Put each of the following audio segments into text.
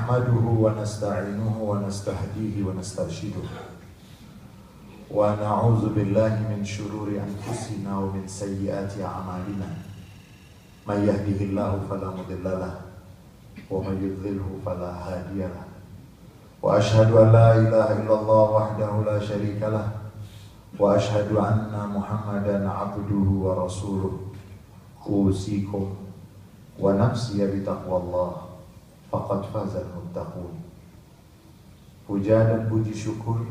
نحمده ونستعينه ونستهديه ونسترشده ونعوذ بالله من شرور أنفسنا ومن سيئات أعمالنا من يهده الله فلا مضل له ومن يضلله فلا هادي له وأشهد أن لا إله إلا الله وحده لا شريك له وأشهد أن محمدا عبده ورسوله أوصيكم ونفسي بتقوى الله faqad fazal muttaqun. Puja dan puji syukur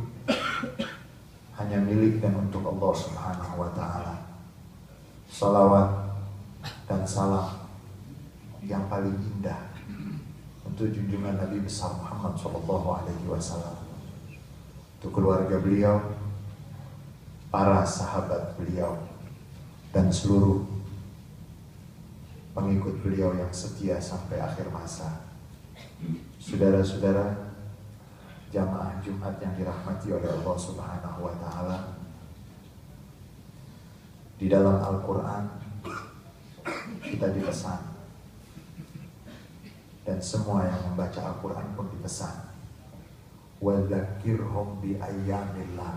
hanya milik dan untuk Allah Subhanahu wa taala. Salawat dan salam yang paling indah untuk junjungan Nabi besar Muhammad sallallahu alaihi wasallam, untuk keluarga beliau, para sahabat beliau, dan seluruh pengikut beliau yang setia sampai akhir masa. Saudara-saudara jamaah Jumat yang dirahmati oleh Allah Subhanahu wa taala, di dalam Al-Qur'an kita dipesan, dan semua yang membaca Al-Qur'an pun dipesan, wa dzakirhum bi ayyamillah,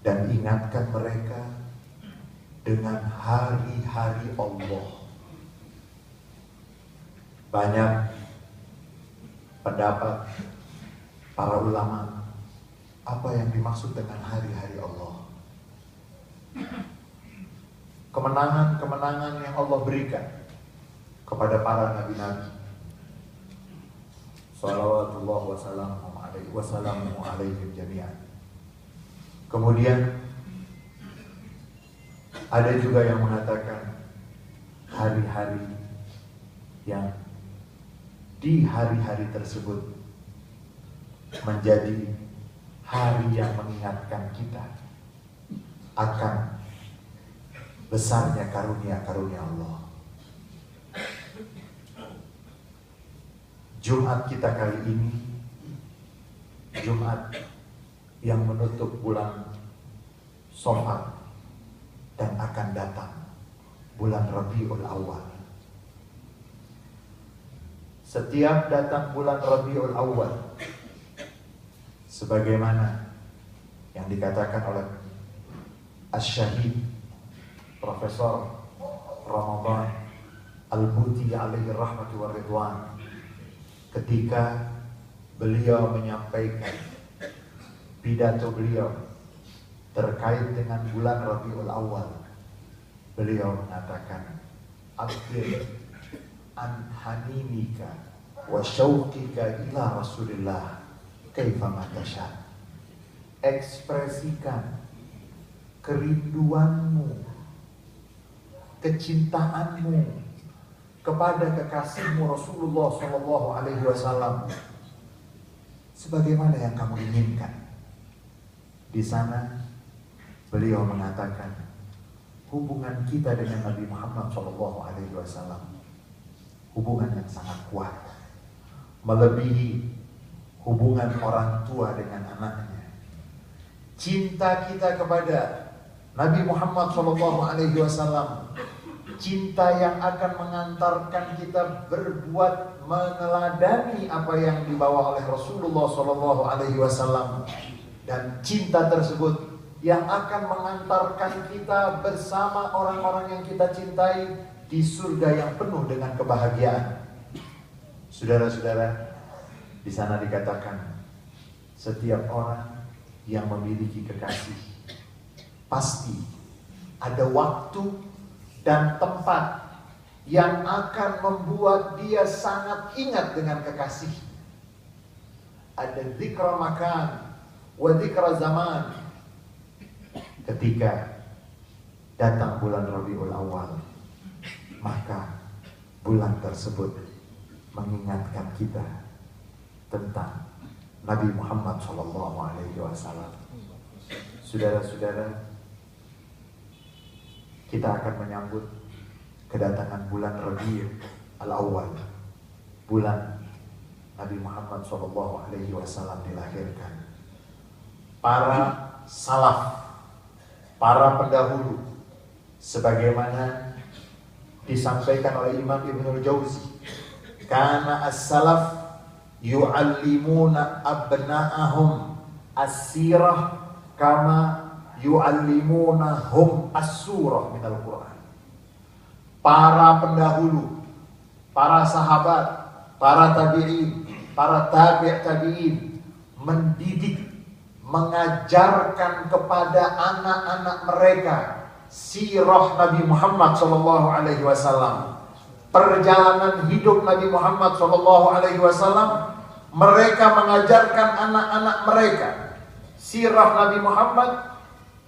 dan ingatkan mereka dengan hari-hari Allah. Banyak pendapat para ulama apa yang dimaksud dengan hari-hari Allah. Kemenangan-kemenangan yang Allah berikan kepada para nabi-nabi salawatullah wassalamu alaihim jami'an. Kemudian ada juga yang mengatakan hari-hari yang di hari-hari tersebut menjadi hari yang mengingatkan kita akan besarnya karunia-karunia Allah. Jumat kita kali ini Jumat yang menutup bulan Shawwal dan akan datang bulan Rabiul Awal. Setiap datang bulan Rabiul Awal, sebagaimana yang dikatakan oleh Asy-Syahid Profesor Ramadan Al-Buti alaihi rahmatu wa ridwan, ketika beliau menyampaikan pidato beliau terkait dengan bulan Rabiul Awal, beliau mengatakan, "Akhir an hanimika wa syauqika ila Rasulillah kaifa ma tasha." Ekspresikan kerinduanmu, kecintaanmu kepada kekasihmu Rasulullah sallallahu alaihi wasallam sebagaimana yang kamu inginkan. Di sana beliau mengatakan hubungan kita dengan Nabi Muhammad sallallahu alaihi wasallam hubungan yang sangat kuat, melebihi hubungan orang tua dengan anaknya. Cinta kita kepada Nabi Muhammad SAW, cinta yang akan mengantarkan kita berbuat meneladani apa yang dibawa oleh Rasulullah SAW, dan cinta tersebut yang akan mengantarkan kita bersama orang-orang yang kita cintai di surga yang penuh dengan kebahagiaan. Saudara-saudara, di sana dikatakan setiap orang yang memiliki kekasih pasti ada waktu dan tempat yang akan membuat dia sangat ingat dengan kekasih. Ada dzikra makan wa dzikra zaman. Ketika datang bulan Rabiul Awal, maka bulan tersebut mengingatkan kita tentang Nabi Muhammad SAW. Saudara-saudara, kita akan menyambut kedatangan bulan Rabiul Awal, bulan Nabi Muhammad SAW dilahirkan. Para salaf, para pendahulu, sebagaimana disampaikan oleh Imam Ibnul Jauzi Kana as-salaf yu'allimuna abna'ahum as-sirah kama yu'allimunahum as-surah minal Qur'an. Para pendahulu, para sahabat, para tabi'in, para tabi'in mendidik, mengajarkan kepada anak-anak mereka sirah Nabi Muhammad SAW, perjalanan hidup Nabi Muhammad SAW. Mereka mengajarkan anak-anak mereka sirah Nabi Muhammad,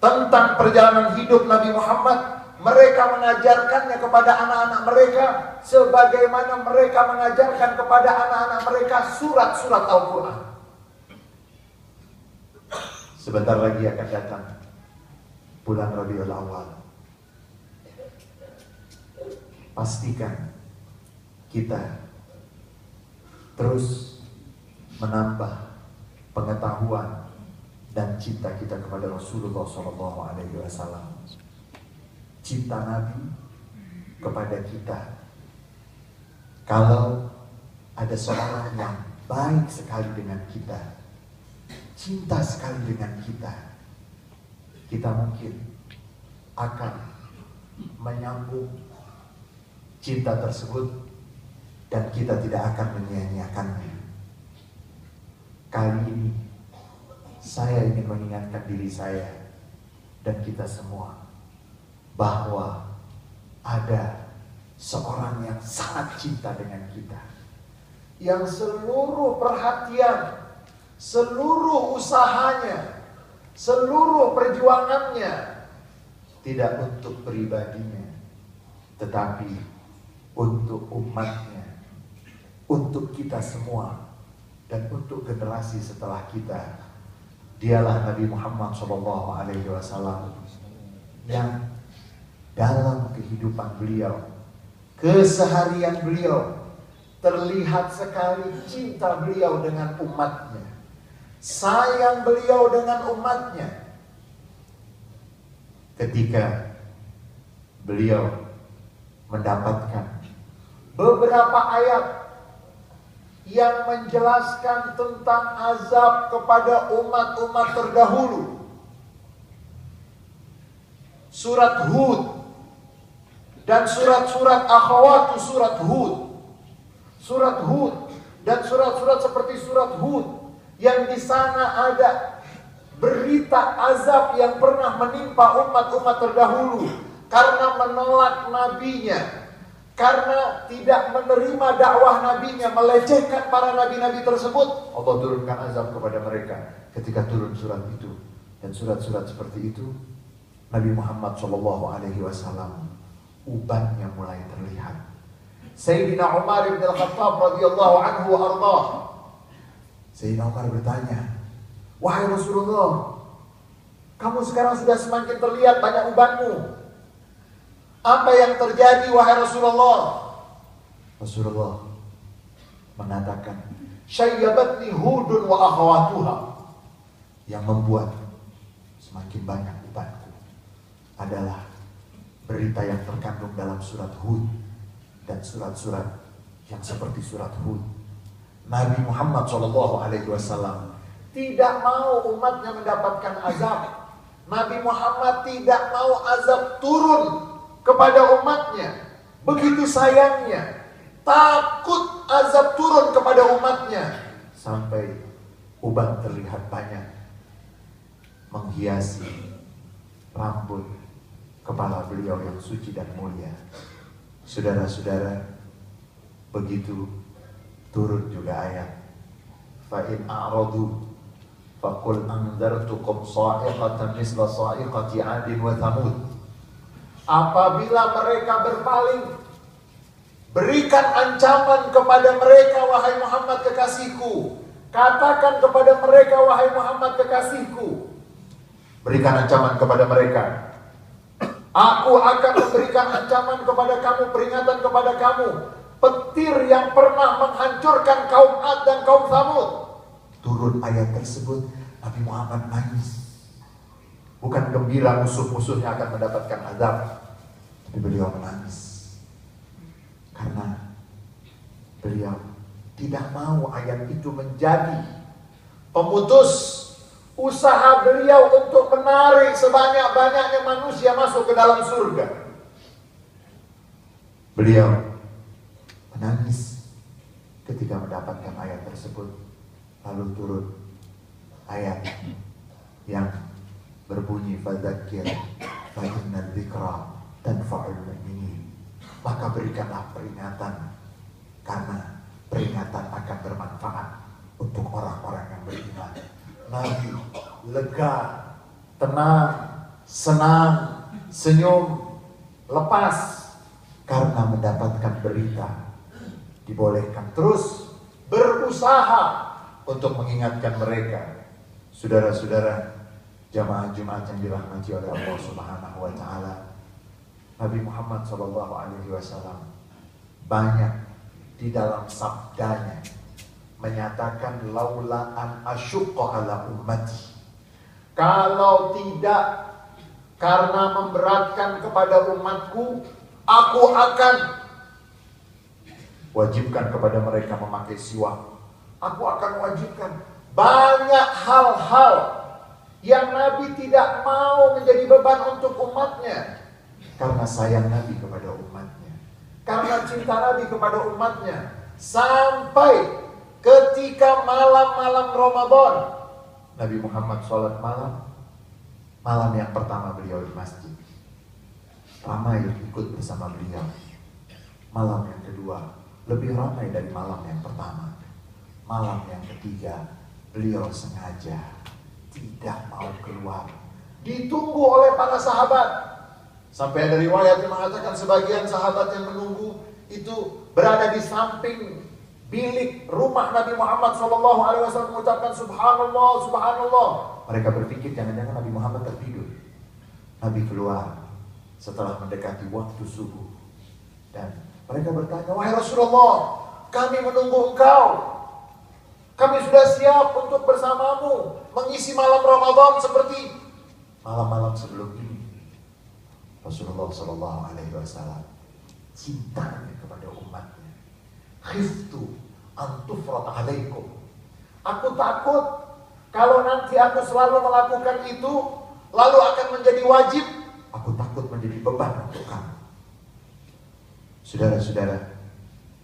tentang perjalanan hidup Nabi Muhammad. Mereka mengajarkannya kepada anak-anak mereka sebagaimana mereka mengajarkan kepada anak-anak mereka surat-surat Al-Quran. Sebentar lagi akan datang bulan Rabiul Awal. Pastikan kita terus menambah pengetahuan dan cinta kita kepada Rasulullah SAW. Cinta Nabi kepada kita. Kalau ada seorang yang baik sekali dengan kita, cinta sekali dengan kita, kita mungkin akan menyambung cinta tersebut dan kita tidak akan menyia-nyiakannya. Kali ini saya ingin mengingatkan diri saya dan kita semua bahwa ada seorang yang sangat cinta dengan kita, yang seluruh perhatian, seluruh usahanya, seluruh perjuangannya tidak untuk pribadinya, tetapi untuk umatnya, untuk kita semua, dan untuk generasi setelah kita. Dialah Nabi Muhammad SAW yang dalam kehidupan beliau, keseharian beliau, terlihat sekali cinta beliau dengan umatnya, sayang beliau dengan umatnya. Ketika beliau mendapatkan beberapa ayat yang menjelaskan tentang azab kepada umat-umat terdahulu, surat Hud dan surat-surat akhwatu surat Hud, surat Hud dan surat-surat seperti surat Hud, yang di sana ada berita azab yang pernah menimpa umat-umat terdahulu karena menolak nabinya, karena tidak menerima dakwah nabinya, melecehkan para nabi-nabi tersebut. Allah turunkan azab kepada mereka. Ketika turun surat itu dan surat-surat seperti itu, Nabi Muhammad SAW ubannya mulai terlihat. Sayyidina Umar bin Al-Khattab radhiyallahu anhu ardah. Sayyidina Umar bertanya, "Wahai Rasulullah, kamu sekarang sudah semakin terlihat banyak ubanmu. Apa yang terjadi wahai Rasulullah?" Rasulullah mengatakan, "Syayyabatni Hudun wa akhawatuha." Yang membuat semakin banyak ubanku adalah berita yang terkandung dalam surat Hud dan surat-surat yang seperti surat Hud. Nabi Muhammad SAW tidak mau umatnya mendapatkan azab. Nabi Muhammad tidak mau azab turun kepada umatnya. Begitu sayangnya, takut azab turun kepada umatnya, sampai uban terlihat banyak menghiasi rambut kepala beliau yang suci dan mulia. Saudara-saudara, begitu turun juga ayat, fa in a'radu faqul anzartukum sa'iqatan misla sa'iqati 'adin wa thamud. Apabila mereka berpaling, berikan ancaman kepada mereka wahai Muhammad kekasihku. Katakan kepada mereka wahai Muhammad kekasihku, berikan ancaman kepada mereka. Aku akan memberikan ancaman kepada kamu, peringatan kepada kamu, petir yang pernah menghancurkan kaum Ad dan kaum Thamud. Turun ayat tersebut, Nabi Muhammad nangis. Bukan gembira musuh-musuhnya akan mendapatkan azab, tapi beliau menangis karena Beliau tidak mau ayat itu menjadi pemutus usaha beliau untuk menarik sebanyak-banyaknya manusia masuk ke dalam surga. Beliau menangis ketika mendapatkan ayat tersebut. Lalu turun ayat yang berbunyi fadzakir fa inna dzikra tanfa'ul mu'minin. Maka berikanlah peringatan, karena peringatan akan bermanfaat untuk orang-orang yang beriman. Nabi lega, tenang, senang, senyum, lepas karena mendapatkan berita. Dibolehkan terus berusaha untuk mengingatkan mereka. Saudara-saudara jamaah Jumat yang dirahmati oleh Allah Subhanahu wa taala, Nabi Muhammad SAW banyak di dalam sabdanya menyatakan laula an asyqa ala ummati, kalau tidak karena memberatkan kepada umatku, aku akan wajibkan kepada mereka memakai siwak. Aku akan wajibkan banyak hal-hal yang Nabi tidak mau menjadi beban untuk umatnya, karena sayang Nabi kepada umatnya, karena cinta Nabi kepada umatnya. Sampai ketika malam-malam Ramadan, Nabi Muhammad sholat malam, malam yang pertama beliau di masjid, ramai ikut bersama beliau. Malam yang kedua lebih ramai dari malam yang pertama. Malam yang ketiga beliau sengaja tidak mau keluar, ditunggu oleh para sahabat. Sampai ada riwayat yang mengatakan sebagian sahabat yang menunggu itu berada di samping bilik rumah Nabi Muhammad SAW mengucapkan subhanallah, subhanallah. Mereka berpikir jangan-jangan Nabi Muhammad tertidur. Nabi keluar setelah mendekati waktu subuh, dan mereka bertanya, wahai Rasulullah, kami menunggu engkau, kami sudah siap untuk bersamamu mengisi malam Ramadan seperti malam-malam sebelum ini. Rasulullah SAW cintanya kepada umatnya. Khiftu an tufrat alaikum. Aku takut kalau nanti aku selalu melakukan itu lalu akan menjadi wajib, aku takut menjadi beban untuk kamu. Saudara-saudara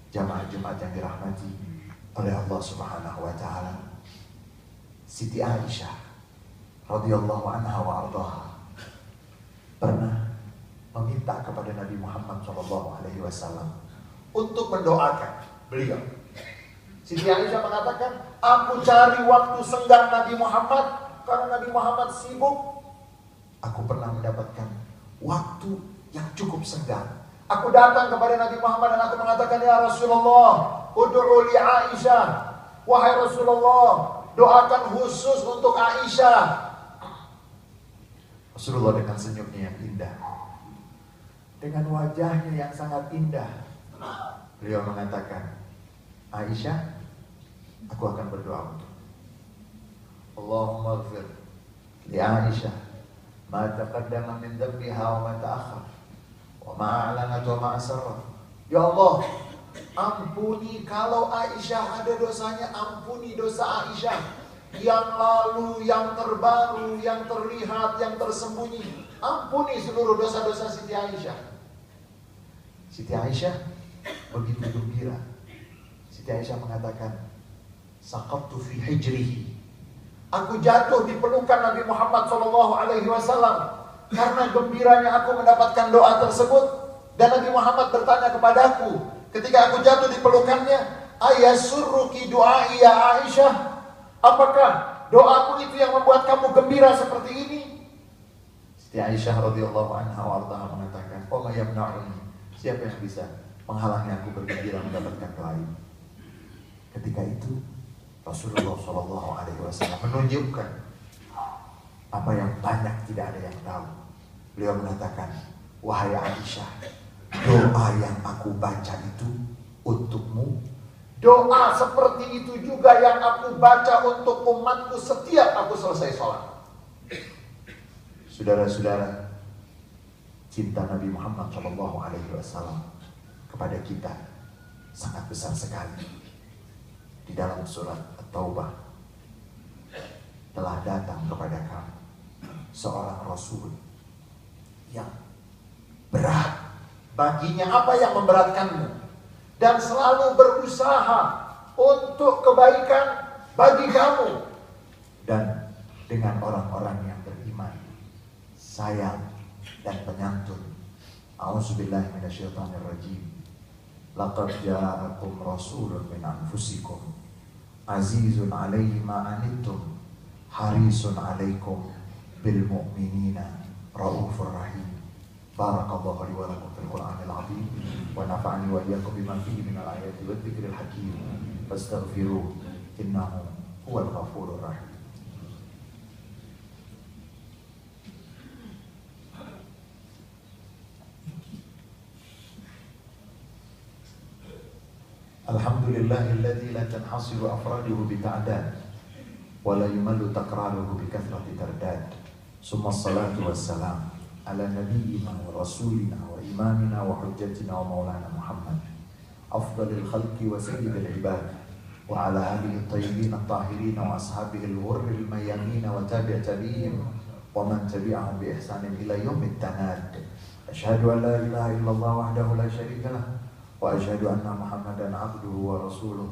jamaah Jumat yang dirahmati oleh Allah Subhanahu wa taala, Siti Aisyah radhiyallahu anha wa ardhaha pernah meminta kepada Nabi Muhammad SAW untuk mendoakan beliau. Siti Aisyah mengatakan, aku cari waktu senggang Nabi Muhammad karena Nabi Muhammad sibuk. Aku pernah mendapatkan waktu yang cukup senggang. Aku datang kepada Nabi Muhammad dan aku mengatakan, ya Rasulullah, ud'u li Aisyah. Wahai Rasulullah, doakan khusus untuk Aisyah. Rasulullah dengan senyumnya yang indah, dengan wajahnya yang sangat indah, beliau mengatakan, Aisyah, aku akan berdoa untuk Allahumma ighfir li Aisyah ma taqaddama min dhanbiha wa ma ta'akhkhar wa ma a'lanat wa ma asarrat. Ya Allah, ampuni kalau Aisyah ada dosanya, ampuni dosa Aisyah yang lalu, yang terbaru, yang terlihat, yang tersembunyi. Ampuni seluruh dosa-dosa Siti Aisyah. Siti Aisyah begitu gembira. Siti Aisyah mengatakan, saqattu fi hijrihi. Aku jatuh di pelukan Nabi Muhammad SAW karena gembiranya aku mendapatkan doa tersebut. Dan Nabi Muhammad bertanya kepadaku ketika aku jatuh di pelukannya, ayasurruki du'ai ya Aisyah? Apakah doaku itu yang membuat kamu gembira seperti ini? Siti Aisyah radhiyallahu anha wa ardhaha mengatakan, "Oh yamna'uni." Siapa yang bisa menghalangi aku bergembira mendapatkan pelayan? Ketika itu Rasulullah SAW menunjukkan apa yang banyak tidak ada yang tahu. Beliau mengatakan, wahai Aisyah, doa yang aku baca itu untukmu. Doa seperti itu juga yang aku baca untuk umatku setiap aku selesai sholat. Saudara-saudara, cinta Nabi Muhammad SAW kepada kita sangat besar sekali. Di dalam surat At-Taubah telah datang kepada kamu seorang Rasul yang berat baginya apa yang memberatkanmu, dan selalu berusaha untuk kebaikan bagi kamu dan dengan orang-orang yang beriman, sayang dan penyantun. A'udzubillahi minasyaitonirrajim. Laqad ja'akum rasulun min anfusikum azizun 'alaihi ma anittum harisun 'alaikum bil mu'minina raufur rahim. Barakallahu li wa lakum fil Qur'anil 'azim wa nafa'ani wa iyyakum bima fihi minal ayati wad dzikril hakim. Fastaghfiruhu innahu huwal ghafurur rahim. Alhamdulillahilladzi la tanhasiru afraduhu bita'dad wa la yumallu takraruhu bi kathrati tardad. Summa salatu wassalam ala nabiyyina wa rasulina wa imamina wa hujjatina wa maulana Muhammad afdalil khalqi wa sayyidil ibad wa ala alihi at-tayyibin at-tahirin wa ashabihi al-ghurril mayamin wa tabi'in wa man tabi'ahum bi ihsanin ila yaumit tanad. Asyhadu an la ilaha illallah wahdahu la syarika lah wa asyhadu anna Muhammadan abduhu wa rasuluh.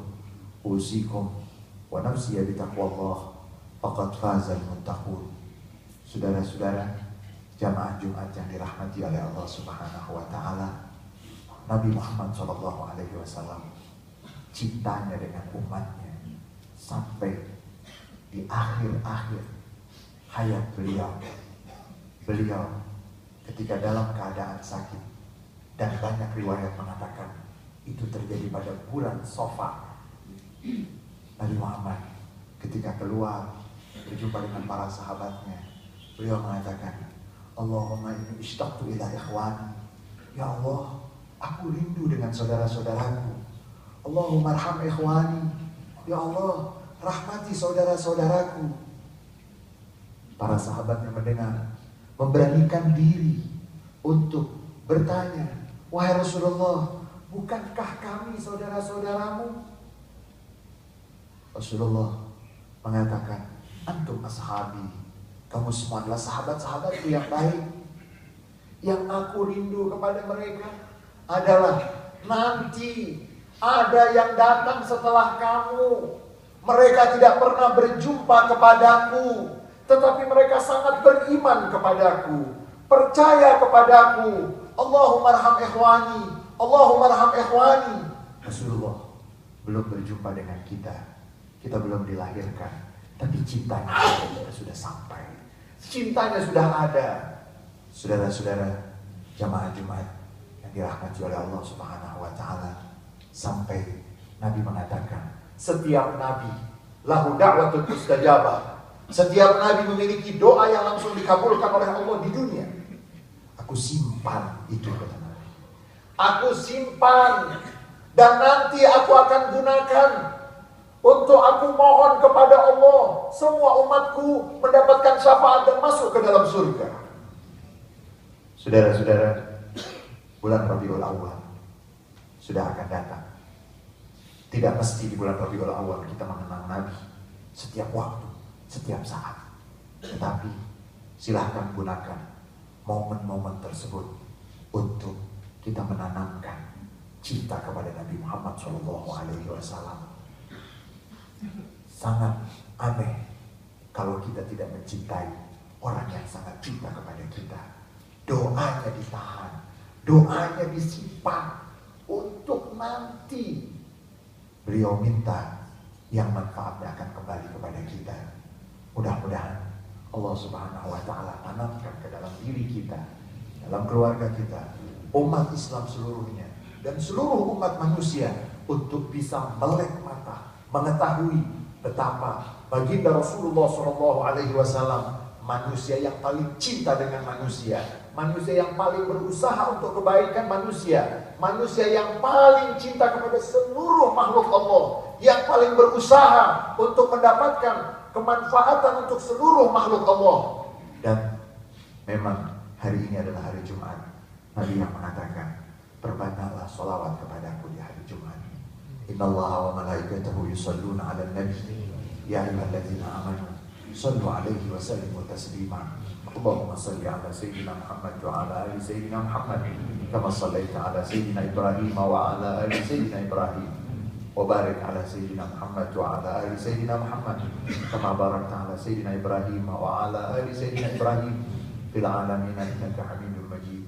Usikum wa nafsi bi taqwallah faqad fazal muttaqun. Saudara-saudara jamaah Jumat yang dirahmati oleh Allah Subhanahu wa taala, Nabi Muhammad sallallahu alaihi wasallam cintanya dengan umatnya sampai di akhir-akhir hayat beliau ketika dalam keadaan sakit, dan banyak riwayat mengatakan itu terjadi pada bulan Safar. Nabi Muhammad ketika keluar berjumpa dengan para sahabatnya, beliau mengatakan, Allahumma inni ishtaqtu ila ikhwani. Ya Allah, aku rindu dengan saudara-saudaraku. Allahumma arham ikhwani. Ya Allah, rahmati saudara-saudaraku. Para sahabatnya mendengar, memberanikan diri untuk bertanya, wahai Rasulullah, bukankah kami saudara-saudaramu? Rasulullah mengatakan, antum ashabi, kamu semua adalah sahabat-sahabatku yang baik. Yang aku rindu kepada mereka adalah nanti ada yang datang setelah kamu. Mereka tidak pernah berjumpa kepadaku, tetapi mereka sangat beriman kepadaku, percaya kepadaku. Allahumma arham ikhwani, Allahumma arham ikhwani. Rasulullah belum berjumpa dengan kita belum dilahirkan, tapi cintanya sudah sampai, cintanya sudah ada. Saudara-saudara jamaah Jumat yang dirahmati oleh Allah Subhanahu wa taala, sampai Nabi mengatakan, setiap nabi lahu da'watul mustajabah. Setiap nabi memiliki doa yang langsung dikabulkan oleh Allah di dunia. Aku simpan itu, kata Nabi. Aku simpan, dan nanti aku akan gunakan untuk aku mohon kepada Allah semua umatku mendapatkan syafaat dan masuk ke dalam surga. Saudara-saudara, bulan Rabiul Awal sudah akan datang. Tidak mesti di bulan Rabiul Awal kita mengenang Nabi setiap waktu, setiap saat. Tetapi silahkan gunakan momen-momen tersebut untuk kita menanamkan cinta kepada Nabi Muhammad SAW. Sangat aneh kalau kita tidak mencintai orang yang sangat cinta kepada kita. Doanya ditahan, doanya disimpan untuk nanti beliau minta yang manfaatnya akan kembali kepada kita. Mudah-mudahan Allah Subhanahu wa taala tanamkan ke dalam diri kita, dalam keluarga kita, umat Islam seluruhnya dan seluruh umat manusia untuk bisa melek mata, mengetahui betapa baginda Rasulullah SAW manusia yang paling cinta dengan manusia, manusia yang paling berusaha untuk kebaikan manusia, manusia yang paling cinta kepada seluruh makhluk Allah, yang paling berusaha untuk mendapatkan kemanfaatan untuk seluruh makhluk Allah. Dan memang hari ini adalah hari Jumat. Nabi yang mengatakan, perbanyaklah sholawat kepadaku di hari Jumat. Innallaha wa malaikatahu yusalluna 'alan nabi ya ayyuhalladzina amanu sallu 'alaihi wa sallimu taslima. Allahumma salli 'ala sayyidina Muhammad wa 'ala ali sayyidina Muhammad kama shallaita 'ala sayyidina Ibrahim wa 'ala ali sayyidina Ibrahim wa barik 'ala sayyidina Muhammad wa 'ala ali sayyidina Muhammad kama barakta 'ala sayyidina Ibrahim wa 'ala ali sayyidina Ibrahim fil 'alamin innaka Hamidum Majid.